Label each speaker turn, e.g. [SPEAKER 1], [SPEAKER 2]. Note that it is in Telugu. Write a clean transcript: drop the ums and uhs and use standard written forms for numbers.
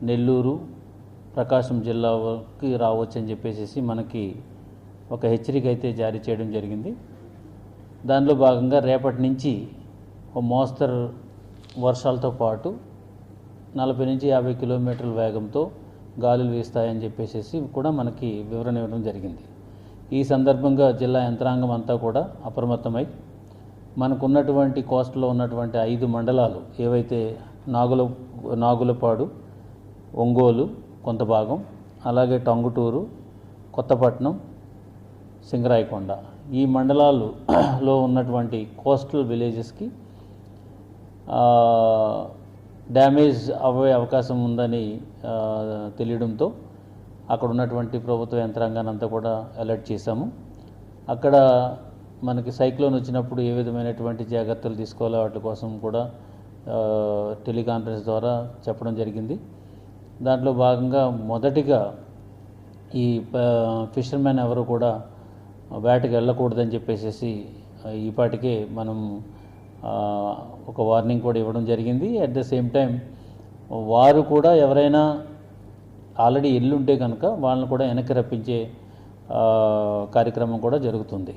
[SPEAKER 1] నెల్లూరు, ప్రకాశం జిల్లాకి రావచ్చని చెప్పేసి మనకి ఒక హెచ్చరిక అయితే జారీ చేయడం జరిగింది. దానిలో భాగంగా రేపటి నుంచి ఓ మోస్తరు వర్షాలతో పాటు 40 నుంచి 50 కిలోమీటర్ల వేగంతో గాలులు వీస్తాయని చెప్పేసి కూడా మనకి వివరణ ఇవ్వడం జరిగింది. ఈ సందర్భంగా జిల్లా యంత్రాంగం అంతా కూడా అప్రమత్తమై మనకున్నటువంటి కోస్టల్లో ఉన్నటువంటి 5 మండలాలు ఏవైతే నాగులపాడు, ఒంగోలు కొంత భాగం, అలాగే టంగుటూరు, కొత్తపట్నం, సింగరాయకొండ ఈ మండలాల్లో ఉన్నటువంటి కోస్టల్ విలేజెస్కి డ్యామేజ్ అవ్వే అవకాశం ఉందని తెలియడంతో అక్కడ ఉన్నటువంటి ప్రభుత్వ యంత్రాంగాన్ని అంతా కూడా అలర్ట్ చేశాము. అక్కడ మనకి సైక్లోన్ వచ్చినప్పుడు ఏ విధమైనటువంటి జాగ్రత్తలు తీసుకోవాలో వాటి కోసం కూడా టెలికాన్ఫరెన్స్ ద్వారా చెప్పడం జరిగింది. దాంట్లో భాగంగా మొదటిగా ఈ ఫిషర్మెన్ ఎవరు కూడా వేటకి వెళ్ళకూడదని చెప్పేసి ఈపాటికే మనం ఒక వార్నింగ్ కూడా ఇవ్వడం జరిగింది. అట్ ద సేమ్ టైం వారు కూడా ఎవరైనా ఆల్రెడీ ఎల్లుంటే కనుక వాళ్ళని కూడా వెనక్కి రప్పించే కార్యక్రమం కూడా జరుగుతుంది.